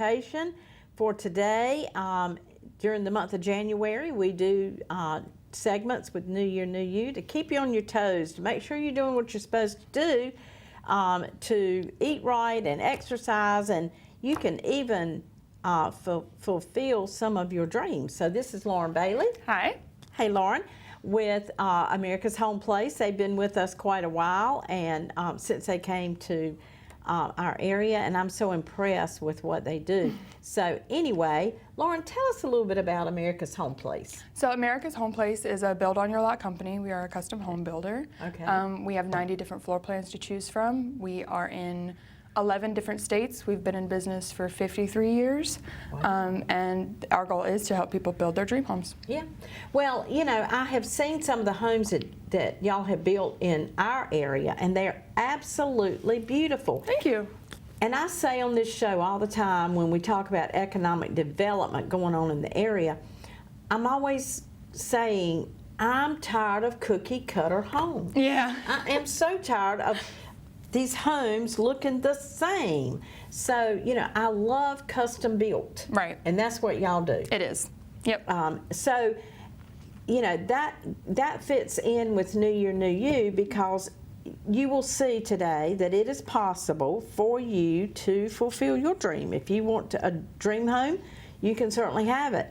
quotation for today. During the month of January, we do segments with New Year, New You to keep you on your toes, to make sure you're doing what you're supposed to do, to eat right and exercise, and you can even fulfill some of your dreams. So this is Lauren Bailey. Hi. Hey, Lauren. With America's Home Place. They've been with us quite a while, and since they came to our area, and I'm so impressed with what they do. So anyway, Lauren, tell us a little bit about America's Home Place. So America's Home Place is a build on your lot company. We are a custom home builder. Okay. We have 90 different floor plans to choose from. We are in 11 different states. We've been in business for 53 years. Wow. And our goal is to help people build their dream homes. Yeah. Well, you know, I have seen some of the homes that y'all have built in our area, and they're absolutely beautiful. Thank you. And I say on this show all the time when we talk about economic development going on in the area, I'm always saying, I'm tired of cookie cutter homes. Yeah. I am so tired of these homes looking the same. So, you know, I love custom built. Right. And that's what y'all do. It is. Yep. So, you know, that fits in with New Year, New You, because you will see today that it is possible for you to fulfill your dream. If you want a dream home, you can certainly have it.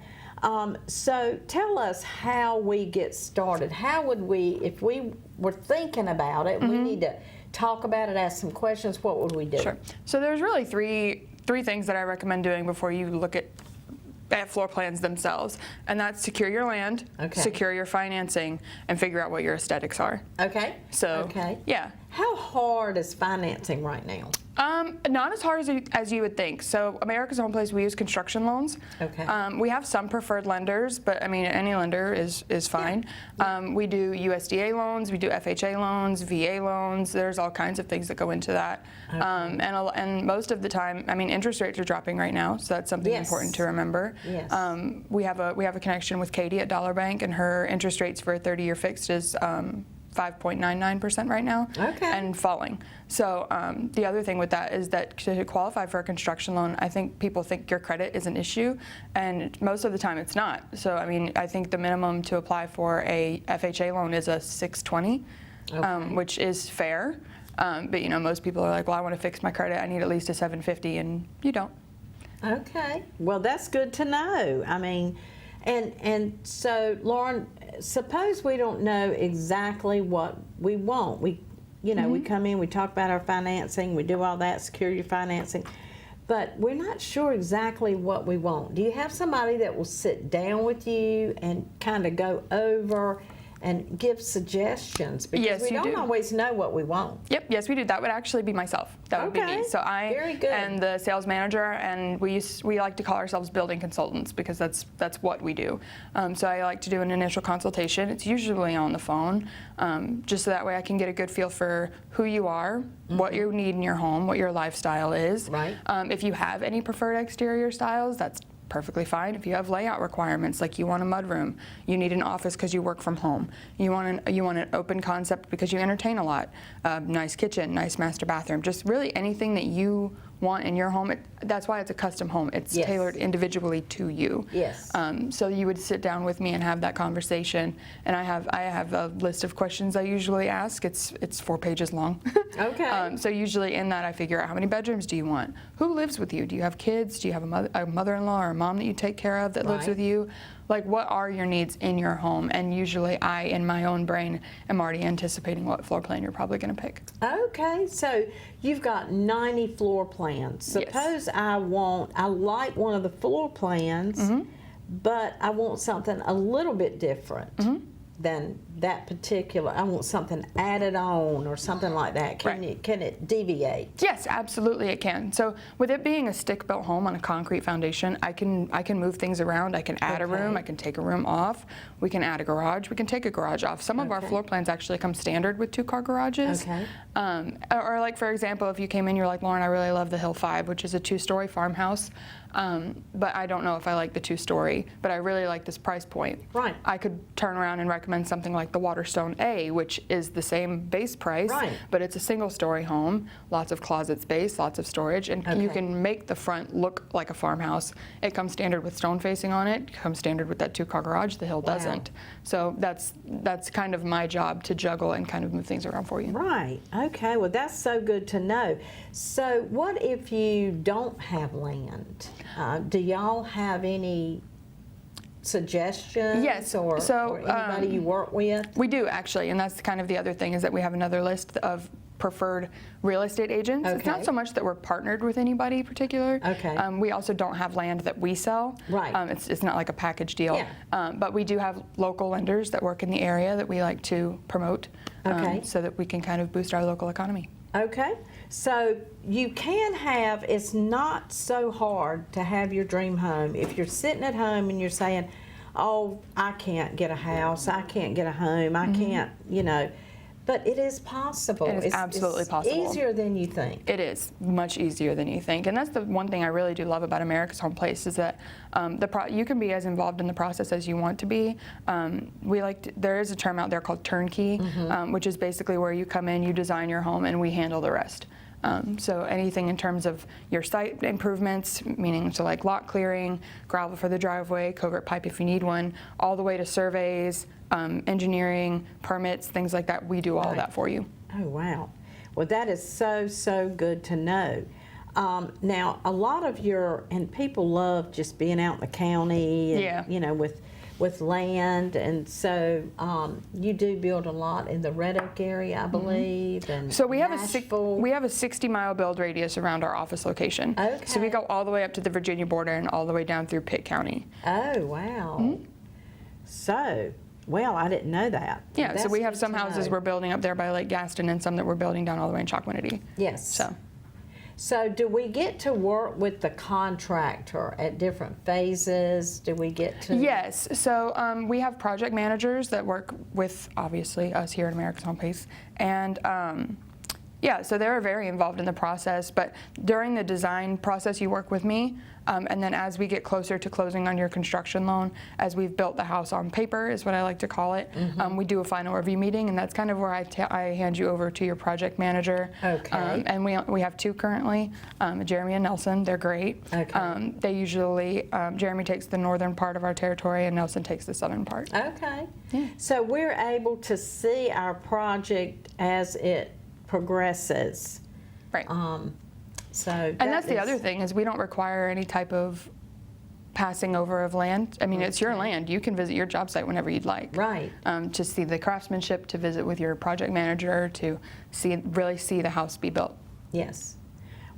So tell us how we get started. How would we, if we were thinking about it, we need to talk about it, ask some questions, what would we do? Sure. So there's really three things that I recommend doing before you look at floor plans themselves, and that's secure your land, Okay. secure your financing, and figure out what your aesthetics are. Okay. So, okay. yeah. How hard is financing right now? Not as hard as you would think. So America's Home Place, we use construction loans. Okay. We have some preferred lenders, but I mean any lender is fine. Yeah. We do USDA loans, we do FHA loans, VA loans. There's all kinds of things that go into that. Okay. And most of the time, I mean, interest rates are dropping right now, so that's something Yes. important to remember. Yes. We have a connection with Katie at Dollar Bank, and her interest rates for a 30-year fixed is 5.99% right now, Okay. and falling. So the other thing with that is that to qualify for a construction loan, I think people think your credit is an issue, and most of the time it's not. So I mean, I think the minimum to apply for a FHA loan is a 620, Okay. which is fair. But you know, most people are like, well, I want to fix my credit. I need at least a 750, and you don't. Okay. Well, that's good to know. I mean, and so, Lauren, suppose we don't know exactly what we want. We come in, we talk about our financing, we do all that, secure your financing, but we're not sure exactly what we want. Do you have somebody that will sit down with you and kind of go over and give suggestions? Because Yes, we you don't do. always know what we want. Yep, yes, we do. That would actually be myself. That would be Okay, me. So I very good. and the sales manager, and we like to call ourselves building consultants because that's what we do. So I like to do an initial consultation. It's usually on the phone, just so that way I can get a good feel for who you are, what you need in your home, what your lifestyle is. Right. If you have any preferred exterior styles, that's perfectly fine. If you have layout requirements, like you want a mudroom, you need an office because you work from home, you want an open concept because you entertain a lot, nice kitchen, nice master bathroom, just really anything that you want in your home. That's why it's a custom home. It's Yes. tailored individually to you. Yes. So you would sit down with me and have that conversation, and I have a list of questions I usually ask. It's 4 pages long. Okay. So usually in that I figure out how many bedrooms do you want? Who lives with you? Do you have kids? Do you have a mother-in-law or a mom that you take care of that lives Right. with you? Like, what are your needs in your home? And usually I, in my own brain, am already anticipating what floor plan you're probably going to pick. Okay, so you've got 90 floor plans. Suppose I like one of the floor plans, but I want something a little bit different than that particular. I want something added on or something like that. Can it deviate? Yes, absolutely it can. So with it being a stick-built home on a concrete foundation, I can move things around. I can add a room. I can take a room off. We can add a garage. We can take a garage off. Some of our floor plans actually come standard with 2-car garages. Okay. Or like, for example, if you came in, you're like, Lauren, I really love the Hill 5, which is a 2-story farmhouse. But I don't know if I like the 2-story, but I really like this price point. Right. I could turn around and recommend something like the Waterstone A, which is the same base price, Right. but it's a single-story home, lots of closet space, lots of storage, and you Okay. can make the front look like a farmhouse. It comes standard with stone facing on it, comes standard with that 2-car garage. The Hill Wow. doesn't. So that's kind of my job to juggle and kind of move things around for you. Right. Okay. Well, that's so good to know. So, what if you don't have land? Do y'all have any suggestions? Yes. Or, So, or anybody you work with? We do, actually, and that's kind of the other thing, is that we have another list of preferred real estate agents. It's Okay. not so much that we're partnered with anybody particular. Okay. We also don't have land that we sell. Right. It's not like a package deal. Yeah. But we do have local lenders that work in the area that we like to promote, Okay. so that we can kind of boost our local economy. Okay. So, you can have, it's not so hard to have your dream home. If you're sitting at home and you're saying, oh, I can't get a house, I can't get a home, I can't, but it is possible. It is absolutely possible. Easier than you think. It is much easier than you think, and that's the one thing I really do love about America's Home Place, is that you can be as involved in the process as you want to be. There is a term out there called turnkey, which is basically where you come in, you design your home, and we handle the rest. So anything in terms of your site improvements, meaning so like lot clearing, gravel for the driveway, covert pipe if you need one, all the way to surveys, engineering, permits, things like that, we do all of that for you. Oh, wow. Well, that is so good to know. Now, a lot of and people love just being out in the county and, Yeah. with land, and so you do build a lot in the Red Oak area, I believe, and So we have Nashville. a 60-mile build radius around our office location. Okay. So we go all the way up to the Virginia border and all the way down through Pitt County. Oh, wow. So, well, I didn't know that. Yeah, so That's we have good some to houses know. we're building up there by Lake Gaston, and some that we're building down all the way in Chalkwinity. Yes. So do we get to work with the contractor at different phases? Do we get to? yes, so we have project managers that work with, obviously, us here at America's Home Place, and yeah, so they're very involved in the process, but during the design process you work with me, and then as we get closer to closing on your construction loan, as we've built the house on paper is what I like to call it, we do a final review meeting, and that's kind of where I hand you over to your project manager. Okay. And we have 2 currently, Jeremy and Nelson. They're great. Okay. They usually, Jeremy takes the northern part of our territory and Nelson takes the southern part. Okay. So we're able to see our project as it progresses. Right. And That's the other thing, is we don't require any type of passing over of land. I mean, it's your land. You can visit your job site whenever you'd like. Right. To see the craftsmanship, to visit with your project manager, to really see the house be built. Yes.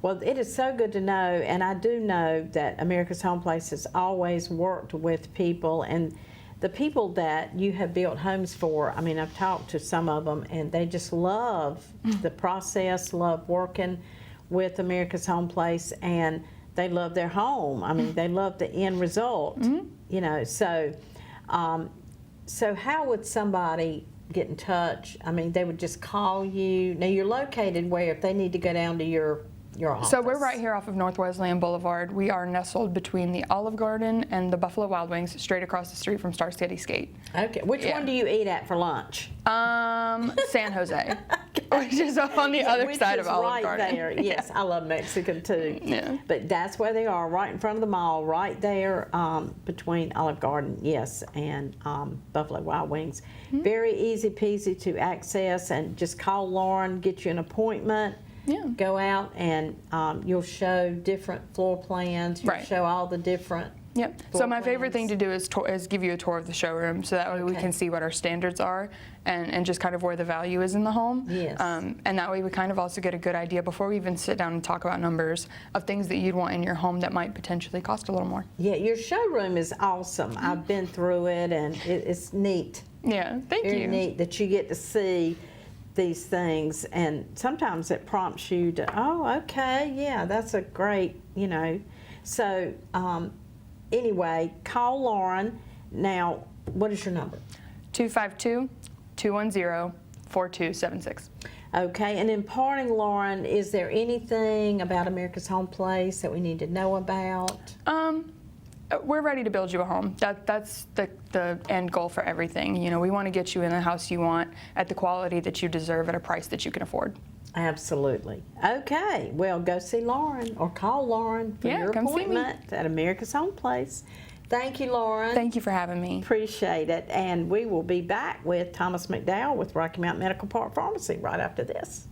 Well, it is so good to know, and I do know that America's Home Place has always worked with people, and the people that you have built homes for, I mean, I've talked to some of them, and they just love the process, love working with America's Home Place, and they love their home. I mean, they love the end result, so so how would somebody get in touch? I mean, they would just call you. Now, you're located where if they need to go down to your office? So we're right here off of North Wesleyan Boulevard. We are nestled between the Olive Garden and the Buffalo Wild Wings, straight across the street from Star City Skate. Okay. Which one do you eat at for lunch? San Jose, which is on the other Which side is of Olive right Garden. there. Yes, I love Mexican too. Yeah. But that's where they are, right in front of the mall, right there between Olive Garden, yes, and Buffalo Wild Wings. Very easy peasy to access, and just call Lauren, get you an appointment. Yeah. Go out and you'll show different floor plans. You'll Right. show all the different. Yep. So floor my favorite plans. thing to do is give you a tour of the showroom, so that way we Okay. can see what our standards are and just kind of where the value is in the home. Yes. And that way we kind of also get a good idea before we even sit down and talk about numbers of things that you'd want in your home that might potentially cost a little more. Yeah, your showroom is awesome. I've been through it, and it's neat. Yeah. Thank Very you. neat that you get to see these things, and sometimes it prompts you to, oh, okay, yeah, that's a great, So anyway, call Lauren. Now, what is your number? 252-210-4276. Okay, and in parting, Lauren, is there anything about America's Home Place that we need to know about? We're ready to build you a home. That's the end goal for everything. You know, we want to get you in the house you want at the quality that you deserve at a price that you can afford. Absolutely. Okay, well, go see Lauren or call Lauren for Yeah, your come see me. appointment at America's Home Place. Thank you, Lauren. Thank you for having me. Appreciate it. And we will be back with Thomas McDowell with Rocky Mountain Medical Park Pharmacy right after this.